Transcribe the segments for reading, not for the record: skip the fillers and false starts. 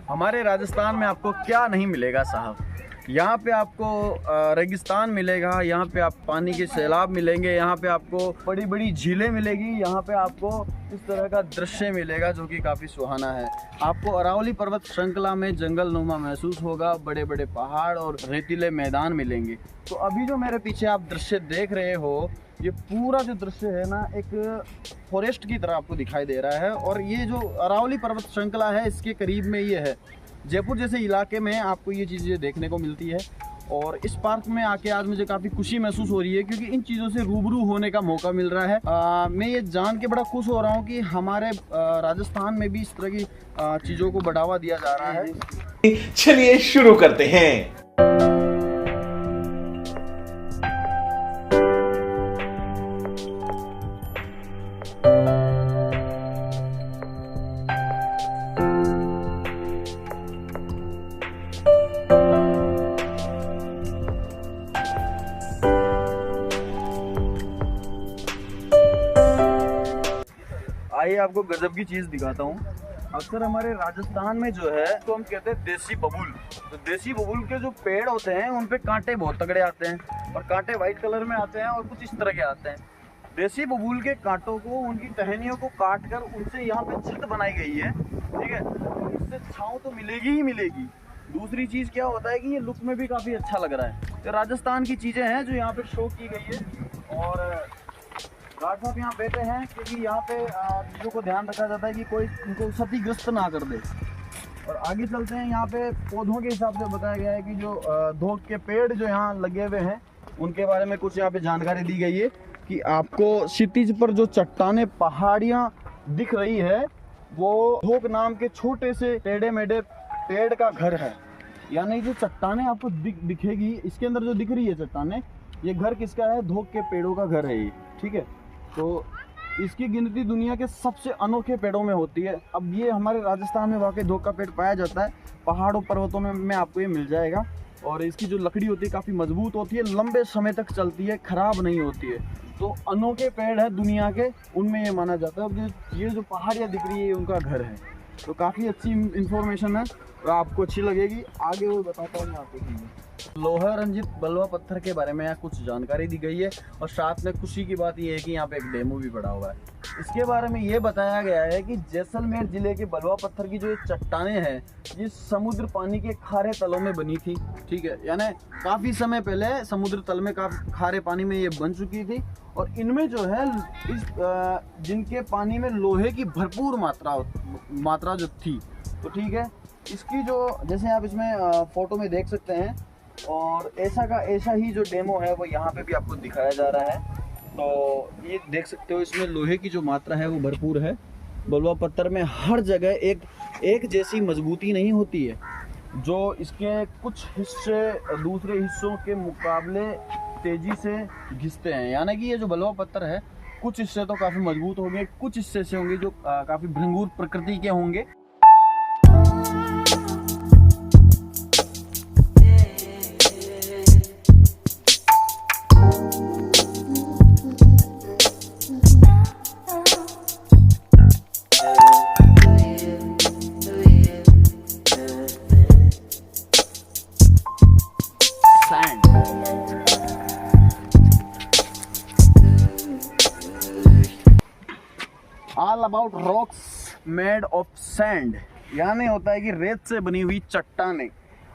हमारे राजस्थान में आपको क्या नहीं मिलेगा साहब। यहाँ पे आपको रेगिस्तान मिलेगा, यहाँ पे आप पानी के सैलाब मिलेंगे, यहाँ पे आपको बड़ी बड़ी झीलें मिलेगी, यहाँ पे आपको इस तरह का दृश्य मिलेगा जो कि काफ़ी सुहाना है। आपको अरावली पर्वत श्रृंखला में जंगल नुमा महसूस होगा, बड़े बड़े पहाड़ और रेतीले मैदान मिलेंगे। तो अभी जो मेरे पीछे आप दृश्य देख रहे हो, ये पूरा जो दृश्य है ना, एक फॉरेस्ट की तरह आपको दिखाई दे रहा है। और ये जो अरावली पर्वत श्रृंखला है, इसके करीब में ये है। जयपुर जैसे इलाके में आपको ये चीज़ें देखने को मिलती है। और इस पार्क में आके आज मुझे काफ़ी खुशी महसूस हो रही है, क्योंकि इन चीज़ों से रूबरू होने का मौका मिल रहा है। मैं ये जान के बड़ा खुश हो रहा हूँ कि हमारे राजस्थान में भी इस तरह की चीज़ों को बढ़ावा दिया जा रहा है। चलिए शुरू करते हैं। आइए आपको गजब की चीज़ दिखाता हूँ। अक्सर हमारे राजस्थान में जो है तो हम कहते हैं देसी बबूल। तो देसी बबूल के जो पेड़ होते हैं उन पे कांटे बहुत तगड़े आते हैं, और कांटे वाइट कलर में आते हैं और कुछ इस तरह के आते हैं। देसी बबूल के कांटों को, उनकी टहनियों को काट कर उनसे यहाँ पे छत बनाई गई है, ठीक है। तो इससे छाँव तो मिलेगी ही मिलेगी। दूसरी चीज़ क्या होता है कि ये लुक में भी काफ़ी अच्छा लग रहा है। तो राजस्थान की चीज़ें हैं जो यहाँ पे शो की गई है। और गार्ड साहब यहाँ बैठे हैं क्योंकि यहाँ पे चीज़ों को ध्यान रखा जाता है कि कोई इनको क्षतिग्रस्त ना कर दे। और आगे चलते हैं। यहाँ पे पौधों के हिसाब से बताया गया है कि जो धोक के पेड़ जो यहाँ लगे हुए हैं उनके बारे में कुछ यहाँ पे जानकारी दी गई है कि आपको क्षितिज पर जो चट्टाने पहाड़ियाँ दिख रही है वो धोक नाम के छोटे से टेढ़े मेढ़े पेड़ का घर है। यानी जो चट्टाने आपको दिखेगी, इसके अंदर जो दिख रही है चट्टाने, ये घर किसका है? धोक के पेड़ों का घर है ये, ठीक है। तो इसकी गिनती दुनिया के सबसे अनोखे पेड़ों में होती है। अब ये हमारे राजस्थान में वाकई धोक का पेड़ पाया जाता है। पहाड़ों पर्वतों में आपको ये मिल जाएगा। और इसकी जो लकड़ी होती है काफ़ी मजबूत होती है, लंबे समय तक चलती है, ख़राब नहीं होती है। तो अनोखे पेड़ है दुनिया के, उनमें ये माना जाता है। अब ये जो पहाड़ियाँ दिख रही है उनका घर है। तो काफ़ी अच्छी इंफॉर्मेशन है और आपको अच्छी लगेगी। आगे वो बताता हूँ आपको। लोहा रंजित बलुआ पत्थर के बारे में यहाँ कुछ जानकारी दी गई है। और साथ में खुशी की बात यह है कि यहाँ पे एक डेमो भी पड़ा हुआ है। इसके बारे में ये बताया गया है कि जैसलमेर जिले के बलुआ पत्थर की जो चट्टानें हैं, ये समुद्र पानी के खारे तलों में बनी थी, ठीक है। यानी काफ़ी समय पहले समुद्र तल में काफ़ी खारे पानी में ये बन चुकी थी। और इनमें जो है जिनके पानी में लोहे की भरपूर मात्रा जो थी, तो ठीक है। इसकी जो जैसे आप इसमें फोटो में देख सकते हैं, और ऐसा ही जो डेमो है वो यहाँ पे भी आपको दिखाया जा रहा है। तो ये देख सकते हो, इसमें लोहे की जो मात्रा है वो भरपूर है। बलुआ पत्थर में हर जगह एक जैसी मजबूती नहीं होती है। जो इसके कुछ हिस्से दूसरे हिस्सों के मुकाबले तेजी से घिसते हैं। यानी कि ये जो बलुआ पत्थर है, कुछ हिस्से तो काफ़ी मजबूत होंगे, कुछ हिस्से से होंगे जो काफ़ी भंगुर प्रकृति के होंगे। All about rocks made of sand, यानी होता है कि रेत से बनी हुई चट्टानें।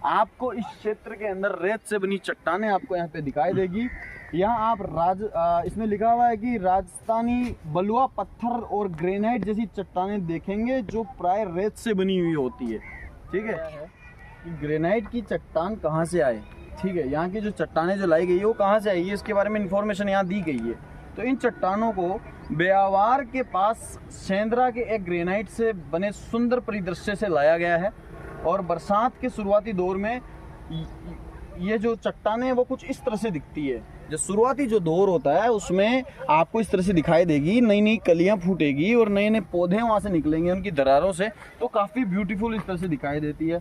आपको इस क्षेत्र के अंदर रेत से बनी चट्टानें आपको यहाँ पे दिखाई देगी। यहाँ आप इसमें लिखा हुआ है कि राजस्थानी बलुआ पत्थर और ग्रेनाइट जैसी चट्टानें देखेंगे जो प्राय रेत से बनी हुई होती है, ठीक है। ग्रेनाइट की चट्टान कहाँ से आए, ठीक है, यहाँ की जो चट्टानें जो लाई गई है वो कहाँ से आई है, इसके बारे में इंफॉर्मेशन यहाँ दी गई है। तो इन चट्टानों को ब्यावार के पास सेंद्रा के एक ग्रेनाइट से बने सुंदर परिदृश्य से लाया गया है। और बरसात के शुरुआती दौर में ये जो चट्टानें हैं वो कुछ इस तरह से दिखती है। जो शुरुआती जो दौर होता है उसमें आपको इस तरह से दिखाई देगी, नई नई कलियां फूटेगी और नए नए पौधे वहाँ से निकलेंगे उनकी दरारों से। तो काफ़ी ब्यूटीफुल इस तरह से दिखाई देती है।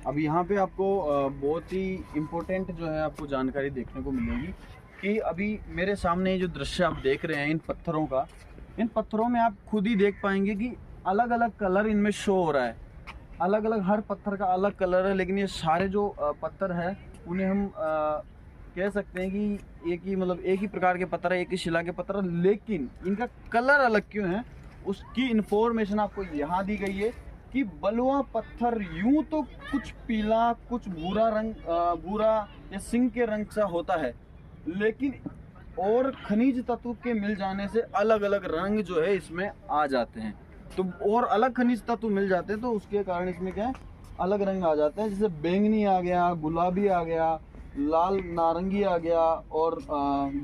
अब यहाँ पे आपको बहुत ही इम्पोर्टेंट जो है आपको जानकारी देखने को मिलेगी कि अभी मेरे सामने ये जो दृश्य आप देख रहे हैं इन पत्थरों का, इन पत्थरों में आप खुद ही देख पाएंगे कि अलग अलग कलर इनमें शो हो रहा है। अलग अलग हर पत्थर का अलग कलर है, लेकिन ये सारे जो पत्थर है उन्हें हम कह सकते हैं कि एक ही प्रकार के पत्थर है, एक ही शिला के पत्थर है, लेकिन इनका कलर अलग क्यों है उसकी इन्फॉर्मेशन आपको यहाँ दी गई है कि बलुआ पत्थर यूं तो कुछ पीला, कुछ भूरा रंग, भूरा या सिंह के रंग सा होता है, लेकिन और खनिज तत्व के मिल जाने से अलग अलग रंग जो है इसमें आ जाते हैं। तो और अलग खनिज तत्व मिल जाते हैं तो उसके कारण इसमें क्या है अलग रंग आ जाते हैं, जैसे बैंगनी आ गया, गुलाबी आ गया, लाल नारंगी आ गया और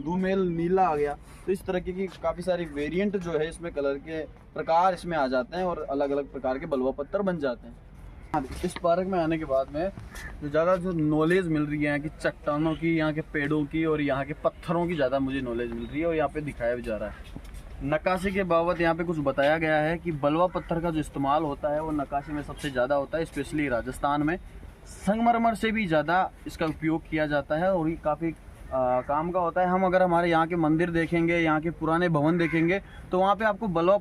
धूमेल नीला आ गया। तो इस तरह की काफ़ी सारी वेरिएंट जो है इसमें कलर के प्रकार इसमें आ जाते हैं और अलग अलग प्रकार के बलुआ पत्थर बन जाते हैं। इस पार्क में आने के बाद में जो नॉलेज मिल रही है यहाँ की चट्टानों की, यहाँ के पेड़ों की और यहाँ के पत्थरों की ज़्यादा मुझे नॉलेज मिल रही है। और यहाँ पे दिखाया भी जा रहा है नक्काशी के बाबत यहाँ पे कुछ बताया गया है कि बलुआ पत्थर का जो इस्तेमाल होता है वो नक्काशी में सबसे ज़्यादा होता है, स्पेशली राजस्थान में संगमरमर से भी ज़्यादा इसका उपयोग किया जाता है और ये काफ़ी काम का होता है। हम अगर हमारे यहाँ के मंदिर देखेंगे, यहाँ के पुराने भवन देखेंगे तो वहाँ पे आपको बलुआ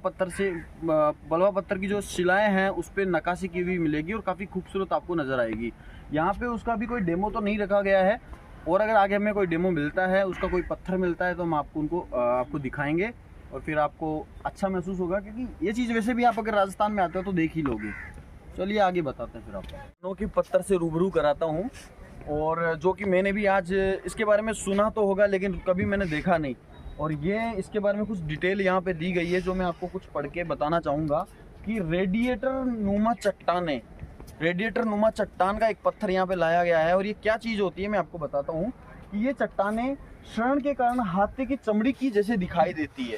पत्थर की जो शिलाएं हैं उस पर नक्काशी की हुई मिलेगी और काफ़ी खूबसूरत आपको नज़र आएगी। यहाँ पे उसका भी कोई डेमो तो नहीं रखा गया है, और अगर आगे हमें कोई डेमो मिलता है, उसका कोई पत्थर मिलता है तो हम आपको दिखाएंगे और फिर आपको अच्छा महसूस होगा, क्योंकि ये चीज़ वैसे भी आप अगर राजस्थान में आते हो तो देख ही लोगे। चलिए आगे बताते हैं फिर आपको कि पत्थर से रूबरू कराता हूँ, और जो कि मैंने भी आज इसके बारे में सुना तो होगा लेकिन कभी मैंने देखा नहीं, और ये इसके बारे में कुछ डिटेल यहाँ पे दी गई है जो मैं आपको कुछ पढ़ के बताना चाहूँगा कि रेडिएटर नुमा चट्टान का एक पत्थर यहाँ पे लाया गया है। और ये क्या चीज़ होती है मैं आपको बताता हूँ कि ये चट्टानें क्षरण के कारण हाथी की चमड़ी की जैसे दिखाई देती है,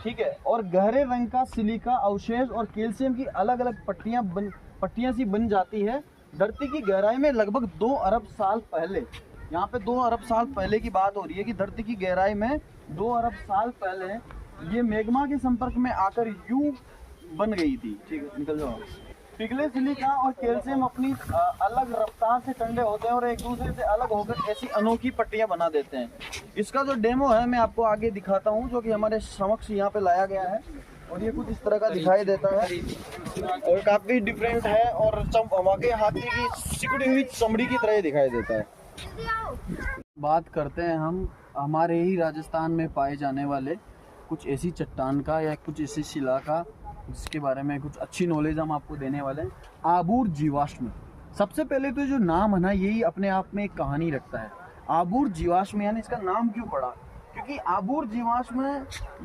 ठीक है, और गहरे रंग का सिलिका अवशेष और कैल्शियम की अलग अलग पट्टियाँ सी बन जाती है। धरती की गहराई में लगभग 2 अरब साल पहले, यहाँ पे 2 अरब साल पहले की बात हो रही है कि धरती की गहराई में 2 अरब साल पहले ये मैग्मा के संपर्क में आकर यूं बन गई थी, ठीक है, निकल जाओ। पिघले सिलिका और कैल्शियम अपनी अलग रफ्तार से ठंडे होते हैं और एक दूसरे से अलग होकर ऐसी अनोखी पट्टियां बना देते हैं। इसका जो डेमो है मैं आपको आगे दिखाता हूं, जो कि हमारे समक्ष यहाँ पे लाया गया है, और ये कुछ इस तरह का दिखाई देता है और काफ़ी डिफरेंट है और वाकई हाथी की सिकुड़ी हुई चमड़ी की तरह दिखाई देता है। बात करते हैं हम हमारे ही राजस्थान में पाए जाने वाले कुछ ऐसी चट्टान का या कुछ ऐसी शिला का जिसके बारे में कुछ अच्छी नॉलेज हम आपको देने वाले हैं। आबूर जीवाश्म। सबसे पहले तो जो नाम है ना यही अपने आप में एक कहानी रखता है। आबूर जीवाश्म यानी इसका नाम क्यों पड़ा, क्योंकि आबूर जीवाश्म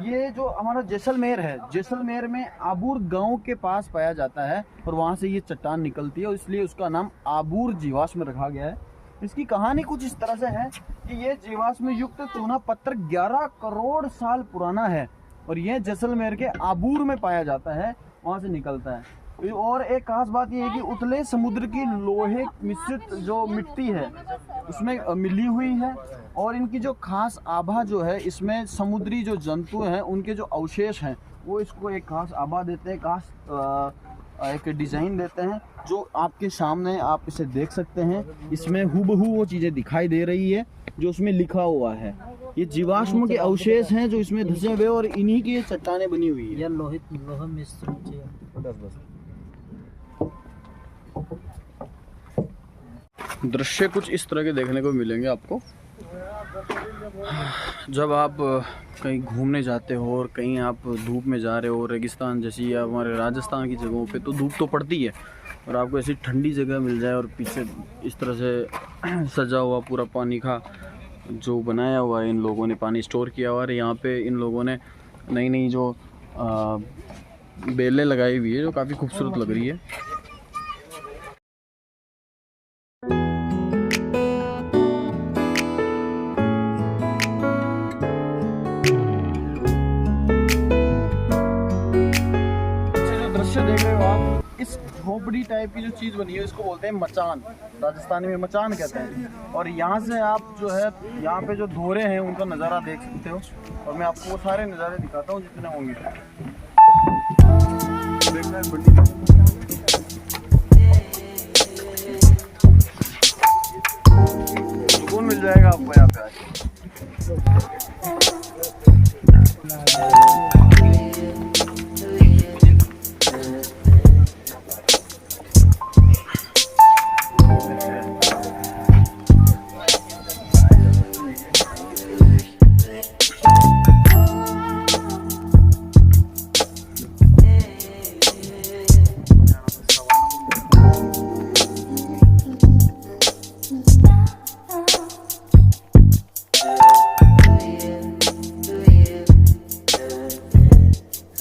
ये जो हमारा जैसलमेर है, जैसलमेर में आबूर गांव के पास पाया जाता है और वहाँ से ये चट्टान निकलती है और इसलिए उसका नाम आबूर जीवाश्म रखा गया है। इसकी कहानी कुछ इस तरह से है कि ये जीवाश्म युक्त चूना पत्थर 11 करोड़ साल पुराना है और यह जैसलमेर के आबूर में पाया जाता है, वहाँ से निकलता है। और एक खास बात यह है कि उतले समुद्र की लोहे मिश्रित जो मिट्टी है उसमें मिली हुई है और इनकी जो खास आभा जो है इसमें समुद्री जो जंतु हैं उनके जो अवशेष हैं वो इसको एक खास आभा देते हैं, खास एक डिज़ाइन देते हैं जो आपके सामने आप इसे देख सकते हैं। इसमें हूबहू वो चीज़ें दिखाई दे रही है जो उसमें लिखा हुआ है। ये जीवाश्म के अवशेष हैं जो इसमें धंसे हुए और इन्हीं की ये चट्टानें बनी हुई है। लोहा मिश्रित दृश्य कुछ इस तरह के देखने को मिलेंगे आपको जब आप कहीं घूमने जाते हो और कहीं आप धूप में जा रहे हो, रेगिस्तान जैसी या हमारे राजस्थान की जगहों पे तो धूप तो पड़ती है और आपको ऐसी ठंडी जगह मिल जाए और पीछे इस तरह से सजा हुआ पूरा पानी का जो बनाया हुआ है, इन लोगों ने पानी स्टोर किया हुआ है। यहाँ पे इन लोगों ने नई नई जो बेलें लगाई हुई है जो काफ़ी खूबसूरत लग रही है। दृश्य देख रहे हो आप, इस झोपड़ी टाइप की जो चीज़ बनी है इसको बोलते हैं मचान, राजस्थानी में मचान कहते हैं। और यहाँ से आप जो है यहाँ पे जो धोरे हैं उनका नज़ारा देख सकते हो और मैं आपको वो सारे नज़ारे दिखाता हूँ जितने होंगे। सुकून मिल जाएगा आपको यहाँ पे आके।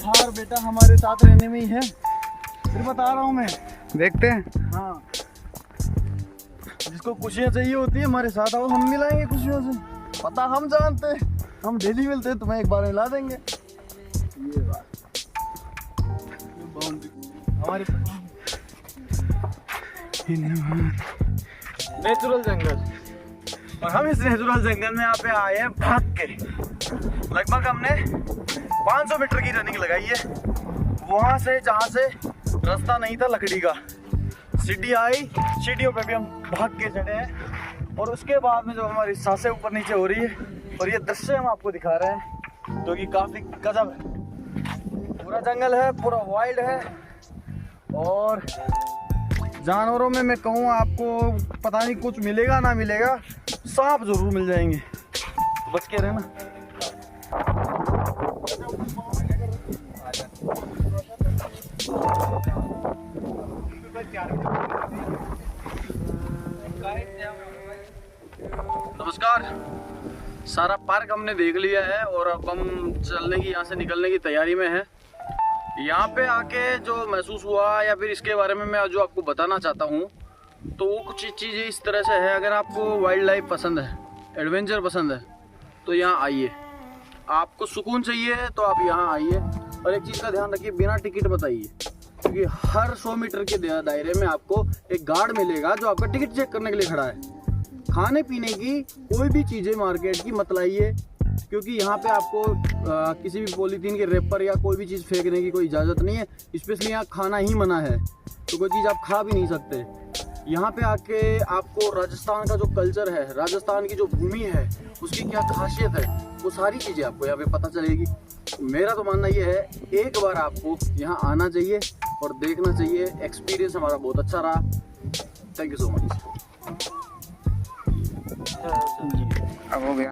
हार बेटा हमारे साथ रहने में ही है, फिर बता रहा हूँ मैं। देखते हैं। हाँ, जिसको खुशियाँ चाहिए होती है हमारे साथ आओ, हम मिलाएंगे खुशियों से। पता हम जानते हैं, हम डेली मिलते हैं, तुम्हें एक बार मिला देंगे। ये बात हमारे नेचुरल जंगल, और हम इस नेचुरल जंगल में यहाँ पे आए हैं भाग के। लगभग हमने 500 मीटर की रनिंग लगाई है, वहां से जहाँ से रास्ता नहीं था लकड़ी का, सीढ़ी आई, सीढ़ियों पे भी हम भाग के चढ़े हैं। और उसके बाद में जो हमारी सांसें ऊपर नीचे हो रही है, और ये दृश्य हम आपको दिखा रहे हैं जो कि काफी गजब है। पूरा जंगल है, पूरा वाइल्ड है, और जानवरों में मैं कहूँ आपको पता नहीं कुछ मिलेगा ना मिलेगा, सांप जरूर मिल जाएंगे, बच के रहना। नमस्कार, सारा पार्क हमने देख लिया है और अब हम चलने की, यहाँ से निकलने की तैयारी में है। यहाँ पे आके जो महसूस हुआ या फिर इसके बारे में मैं जो आपको बताना चाहता हूँ, तो वो कुछ चीज़ें इस तरह से है। अगर आपको वाइल्ड लाइफ पसंद है, एडवेंचर पसंद है, तो यहाँ आइए। आपको सुकून चाहिए तो आप यहाँ आइए। और एक चीज़ का ध्यान रखिए, बिना टिकट बताइए, क्योंकि हर 100 मीटर के दायरे में आपको एक गार्ड मिलेगा जो आपका टिकट चेक करने के लिए खड़ा है। खाने पीने की कोई भी चीज़ें मार्केट की मत लाइए, क्योंकि यहाँ पे आपको किसी भी पॉलीथीन के रेपर या कोई भी चीज़ फेंकने की कोई इजाज़त नहीं है। स्पेशली यहाँ खाना ही मना है, तो कोई चीज़ आप खा भी नहीं सकते। यहाँ पे आके आपको राजस्थान का जो कल्चर है, राजस्थान की जो भूमि है, उसकी क्या खासियत है, वो सारी चीज़ें आपको यहाँ पे पता चलेगी। मेरा तो मानना ये है, एक बार आपको यहाँ आना चाहिए और देखना चाहिए। एक्सपीरियंस हमारा बहुत अच्छा रहा। Thank you so much. अब हो गया।